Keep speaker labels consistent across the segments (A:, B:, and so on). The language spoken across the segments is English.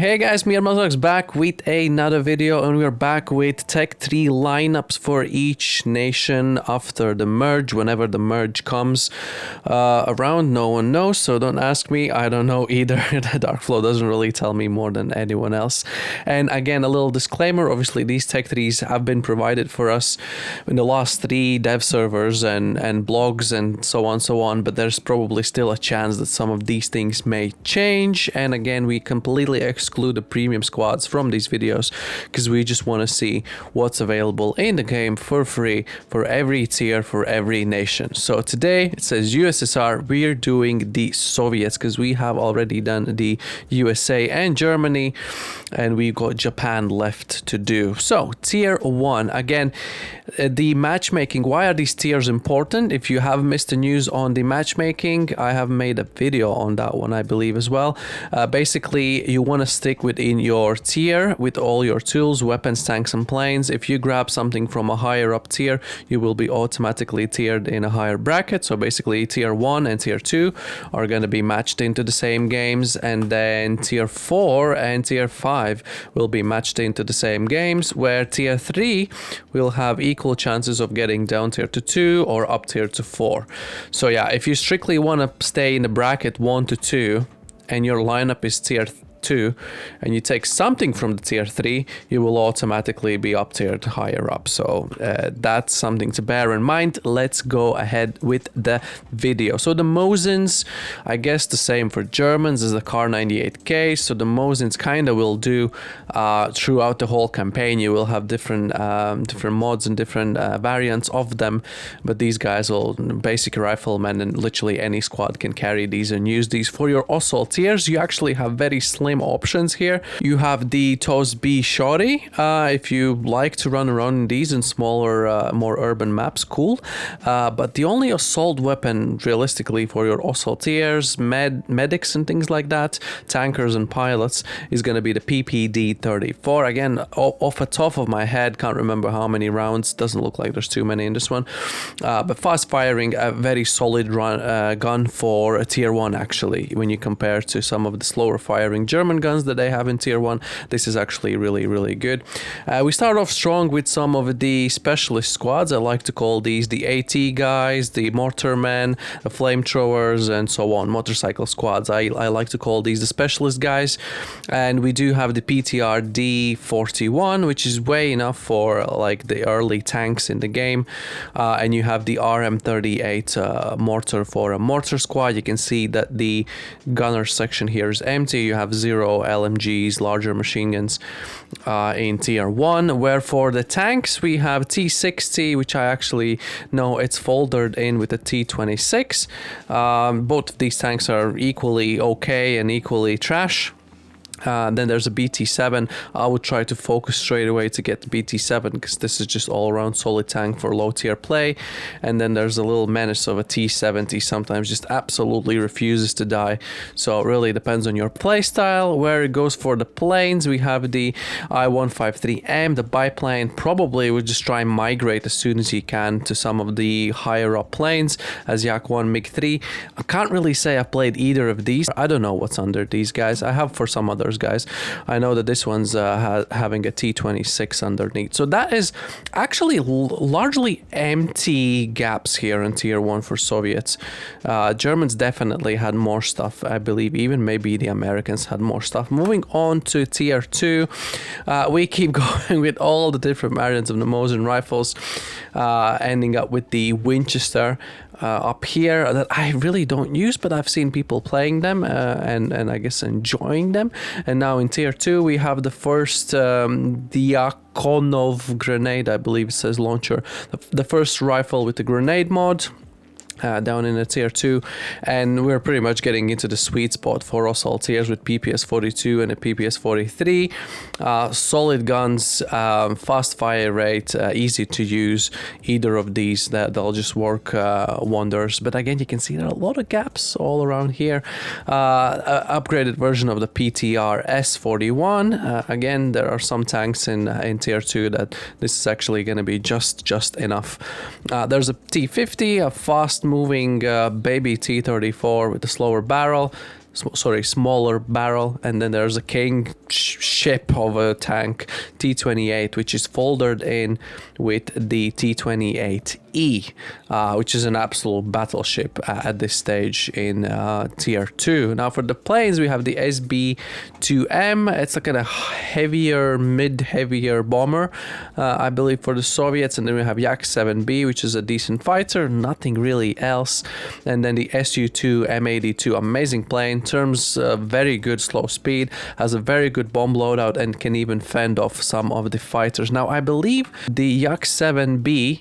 A: Hey guys, MeAdmiralStarks back with another video, and we're back with Tech 3 lineups for each nation after the merge, whenever the merge comes around. No one knows, so don't ask me. I don't know either. The Darkflow doesn't really tell me more than anyone else. And again, a little disclaimer, obviously these Tech 3s have been provided for us in the last 3 dev servers and blogs and so on, but there's probably still a chance that some of these things may change. And again, we completely exclude the premium squads from these videos because we just want to see what's available in the game for free for every tier, for every nation. So today it says USSR. We're doing the Soviets because we have already done the USA and Germany, and we've got Japan left to do. So tier 1, again, the matchmaking. Why are these tiers important? If you have missed the news on the matchmaking, I have made a video on that one, I believe, as well. Basically, you want to stick within your tier with all your tools, weapons, tanks, and planes. If you grab something from a higher up tier, you will be automatically tiered in a higher bracket. So basically, tier 1 and tier 2 are going to be matched into the same games, and then tier 4 and tier 5 will be matched into the same games, where tier 3 will have equal chances of getting down tier to 2 or up tier to 4. So yeah, if you strictly want to stay in the bracket 1 to 2 and your lineup is tier 2 and you take something from the tier 3, you will automatically be up tiered higher up. So that's something to bear in mind. Let's go ahead with the video. So the Mosins, I guess the same for Germans as the Kar 98K. So the Mosins kind of will do throughout the whole campaign. You will have different mods and different variants of them, but these guys will, basic riflemen and literally any squad can carry these and use these. For your assault tiers, you actually have very slim options here. You have the TOS B Shorty, if you like to run around in these in smaller, more urban maps, cool. But the only assault weapon realistically for your assault tiers, medics and things like that, tankers and pilots, is going to be the PPD-34. Again, off the top of my head, can't remember how many rounds, doesn't look like there's too many in this one, but fast firing, a very solid gun for a tier 1 actually. When you compare to some of the slower firing German guns that they have in tier 1, this is actually really good. We start off strong with some of the specialist squads. I like to call these the AT guys, the mortarmen, the flamethrowers, and so on. Motorcycle squads, I like to call these the specialist guys. And we do have the PTR D41, which is way enough for like the early tanks in the game. And you have the RM38 mortar for a mortar squad. You can see that the gunner section here is empty. You have 0 LMGs, larger machine guns in tier 1, where for the tanks we have T60, which I actually know it's folded in with the T26. Both of these tanks are equally okay and equally trash. Then there's a BT7. I would try to focus straight away to get the BT7 because this is just all around solid tank for low tier play. And then there's a little menace of a T70, sometimes just absolutely refuses to die. So it really depends on your play style. Where it goes for the planes, we have the I-153M, the biplane. Probably would just try and migrate as soon as you can to some of the higher up planes as Yak-1 MiG-3. I can't really say I've played either of these. I don't know what's under these guys. I have for some others guys. I know that this one's having a T26 underneath. So that is actually largely empty gaps here in tier 1 for Soviets. Germans definitely had more stuff. I believe even maybe the Americans had more stuff. Moving on to tier 2, we keep going with all the different variants of the Mosin rifles, ending up with the Winchester up here that I really don't use, but I've seen people playing them and I guess enjoying them. And now in tier 2 we have the first Diakonov grenade, I believe it says launcher, the first rifle with the grenade mod. Down in the tier 2, and we're pretty much getting into the sweet spot for assault tiers with PPS 42 and a PPS 43. Solid guns, fast fire rate, easy to use. Either of these, they'll just work wonders. But again, you can see there are a lot of gaps all around here. Upgraded version of the PTR S41. Again, there are some tanks in tier 2 that this is actually going to be just enough. There's a T50, a fast moving baby T34 with a slower barrel, smaller barrel, and then there's a King ship of a tank, T-28, which is folded in with the T-28E, which is an absolute battleship at this stage in tier 2. Now for the planes, we have the SB-2M. It's like a heavier, mid-heavier bomber, I believe, for the Soviets. And then we have Yak-7B, which is a decent fighter, nothing really else. And then the Su-2 M82, amazing plane, terms very good slow speed, has a very good bomb loadout, and can even fend off some of the fighters. Now I believe the Yak-7B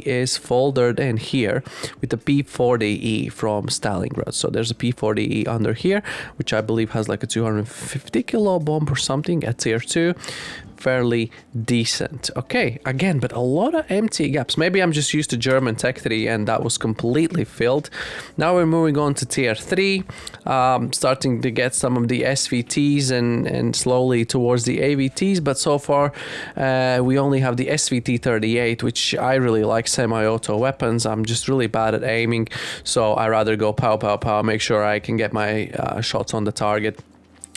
A: is folded in here with the P-40E from Stalingrad. So there's a P-40E under here, which I believe has like a 250 kilo bomb or something at tier 2. Fairly decent. Okay, again, but a lot of empty gaps. Maybe I'm just used to German Tech 3 and that was completely filled. Now we're moving on to tier 3, starting to get some of the SVTs and slowly towards the AVTs, but so far we only have the SVT-38, which I really like, semi-auto weapons. I'm just really bad at aiming, so I rather go pow pow pow, make sure I can get my shots on the target.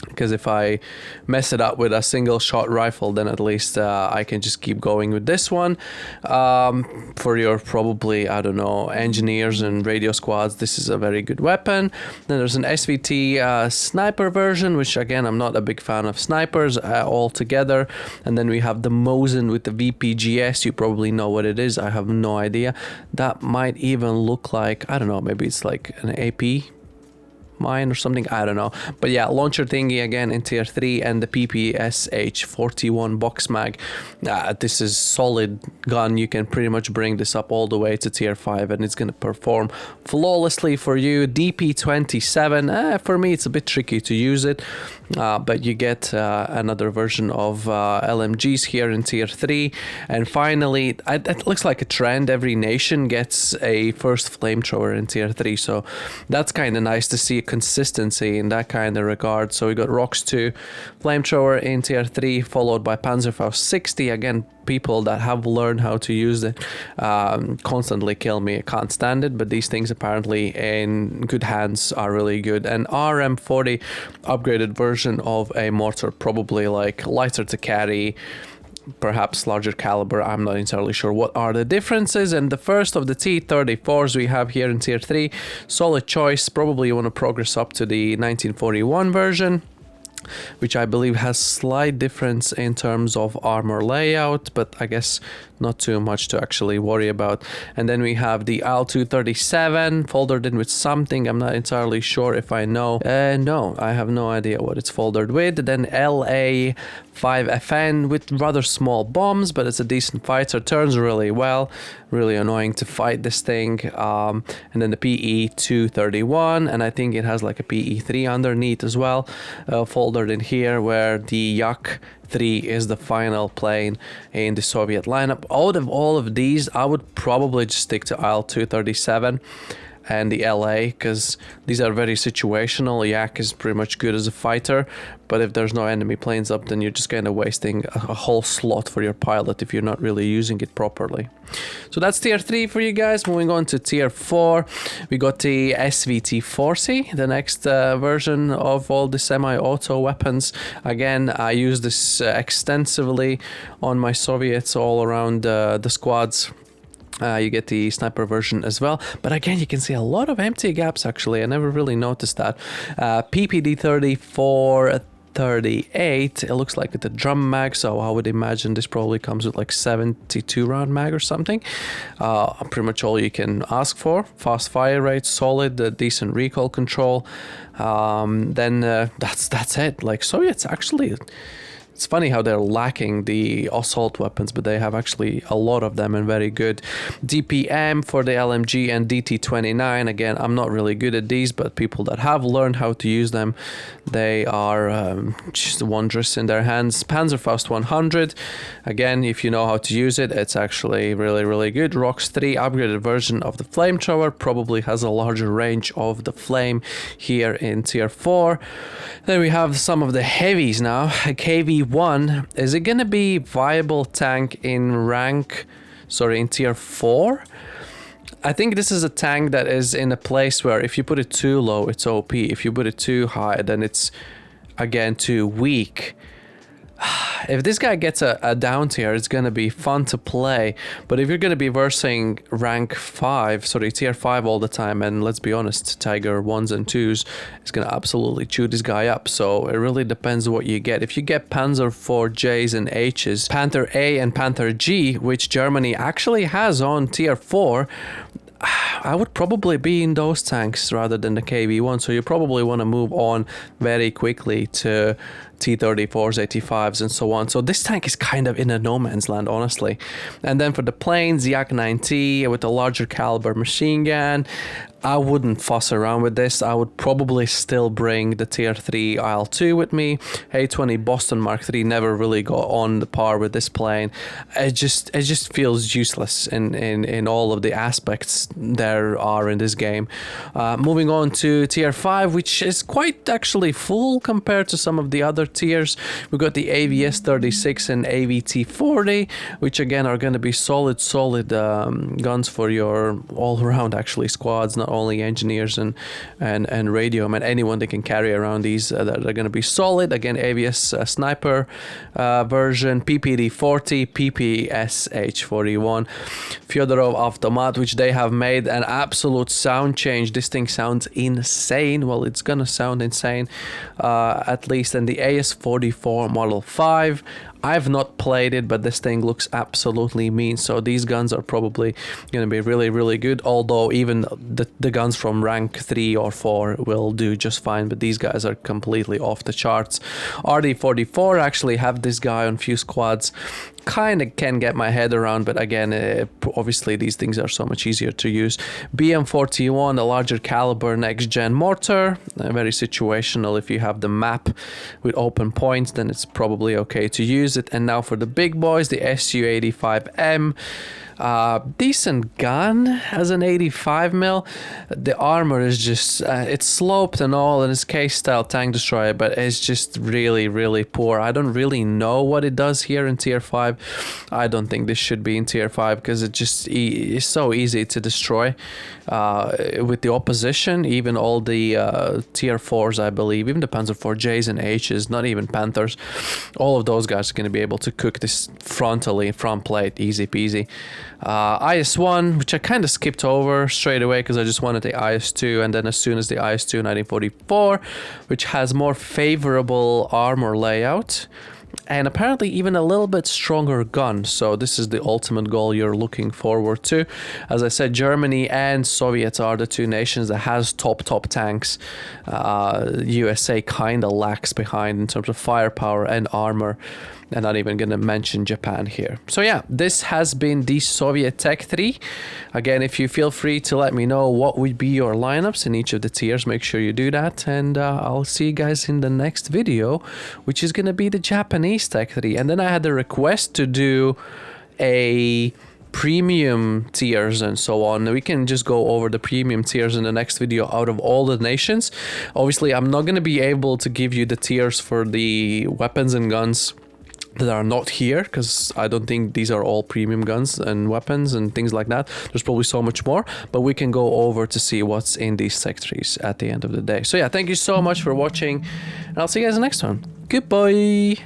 A: Because if I mess it up with a single shot rifle, then at least I can just keep going with this one. For your probably, I don't know, engineers and radio squads, this is a very good weapon. Then there's an SVT sniper version, which again, I'm not a big fan of snipers altogether. And then we have the Mosin with the VPGS. You probably know what it is. I have no idea. That might even look like, I don't know, maybe it's like an AP mine or something, I don't know. But yeah, launcher thingy again in tier 3, and the PPSH-41 box mag. This is solid gun. You can pretty much bring this up all the way to tier 5 and it's going to perform flawlessly for you. DP27, for me it's a bit tricky to use it, but you get another version of LMGs here in tier 3. And finally, it looks like a trend, every nation gets a first flamethrower in tier 3, so that's kind of nice to see consistency in that kind of regard. So we got ROX 2 flamethrower in tier 3, followed by Panzerfaust 60. Again, people that have learned how to use it constantly kill me. I can't stand it, but these things apparently in good hands are really good. And RM40 upgraded version of a mortar, probably like lighter to carry, perhaps larger caliber. I'm not entirely sure what are the differences. And the first of the T-34s we have here in tier 3, solid choice. Probably you want to progress up to the 1941 version, which I believe has slight difference in terms of armor layout, but I guess not too much to actually worry about. And then we have the AL-237 folded in with something. I'm not entirely sure if I know. No, I have no idea what it's folded with. Then LA-5FN with rather small bombs, but it's a decent fighter, turns really well. Really annoying to fight this thing. And then the PE-231, and I think it has like a PE-3 underneath as well, folded in here, where the Yak-3 is the final plane in the Soviet lineup. Out of all of these, I would probably just stick to AL-237 and the LA, because these are very situational. Yak is pretty much good as a fighter, but if there's no enemy planes up, then you're just kind of wasting a whole slot for your pilot if you're not really using it properly. So that's tier 3 for you guys. Moving on to tier 4, we got the SVT-40, the next version of all the semi-auto weapons. Again, I use this extensively on my Soviets all around the squads. You get the sniper version as well, but again, you can see a lot of empty gaps. Actually, I never really noticed that. PPD-3438, it looks like with the drum mag, so I would imagine this probably comes with like 72 round mag or something. Pretty much all you can ask for. Fast fire rate, solid, decent recoil control. Then that's it. Like Soviets actually, it's funny how they're lacking the assault weapons, but they have actually a lot of them and very good. DPM for the LMG and DT-29. Again, I'm not really good at these, but people that have learned how to use them, they are just wondrous in their hands. Panzerfaust 100. Again, if you know how to use it, it's actually really, really good. ROX 3 upgraded version of the flamethrower, probably has a larger range of the flame here in tier 4. Then we have some of the heavies now. KV-1, is it gonna be viable tank in in tier 4? I think this is a tank that is in a place where if you put it too low, it's OP. If you put it too high, then it's again to weak. If this guy gets a down tier, it's going to be fun to play. But if you're going to be versing rank 5, sorry, tier 5 all the time, and let's be honest, Tiger 1s and 2s is going to absolutely chew this guy up. So it really depends what you get. If you get Panzer IV Js and Hs, Panther A and Panther G, which Germany actually has on tier 4, I would probably be in those tanks rather than the KV-1, so you probably want to move on very quickly to T-34s, 85s, and so on. So this tank is kind of in a no man's land, honestly. And then for the planes, the Yak-9T with a larger caliber machine gun, I wouldn't fuss around with this. I would probably still bring the tier 3 IL-2 with me. A-20 Boston Mark III never really got on the par with this plane. It just feels useless in all of the aspects there are in this game. Moving on to tier 5, which is quite actually full compared to some of the other tiers. We've got the AVS-36 and AVT-40, which again are going to be solid guns for your all-around actually squads, not only engineers and radio men, anyone that can carry around these that are going to be solid. Again, AVS sniper version, PPD-40, PPSH-41, Fyodorov Automat, which they have made an absolute sound change. This thing sounds insane. Well, it's gonna sound insane at least. And the AS-44 Model 5, I've not played it, but this thing looks absolutely mean. So these guns are probably going to be really, really good. Although even the guns from rank 3 or 4 will do just fine. But these guys are completely off the charts. RD-44, actually have this guy on few squads. Kind of can get my head around, but again, obviously these things are so much easier to use. BM-41, a larger caliber next-gen mortar, very situational. If you have the map with open points, then it's probably okay to use it. And now for the big boys, the Su-85M. Decent gun as an 85 mil. The armor is just it's sloped and all, and it's case style tank destroyer, but it's just really, really poor. I don't really know what it does here in tier 5. I don't think this should be in tier 5 because it just is so easy to destroy with the opposition. Even all the tier 4s, I believe, even the Panzer IV Js and Hs, not even Panthers, all of those guys are going to be able to cook this frontally, front plate, easy peasy. IS-1, which I kind of skipped over straight away because I just wanted the IS-2, and then as soon as the IS-2 1944, which has more favorable armor layout and apparently even a little bit stronger gun. So this is the ultimate goal you're looking forward to. As I said, Germany and Soviets are the two nations that has top tanks. USA kind of lacks behind in terms of firepower and armor. And not even going to mention Japan here. So yeah, this has been the Soviet Tech 3. Again, if you feel free to let me know what would be your lineups in each of the tiers, make sure you do that. And I'll see you guys in the next video, which is going to be the Japanese Tech 3. And then I had a request to do a premium tiers and so on. We can just go over the premium tiers in the next video out of all the nations. Obviously, I'm not going to be able to give you the tiers for the weapons and guns that are not here, because I don't think these are all premium guns and weapons and things like that. There's probably so much more, but we can go over to see what's in these sectors at the end of the day. So yeah, thank you so much for watching, and I'll see you guys in the next one. Goodbye.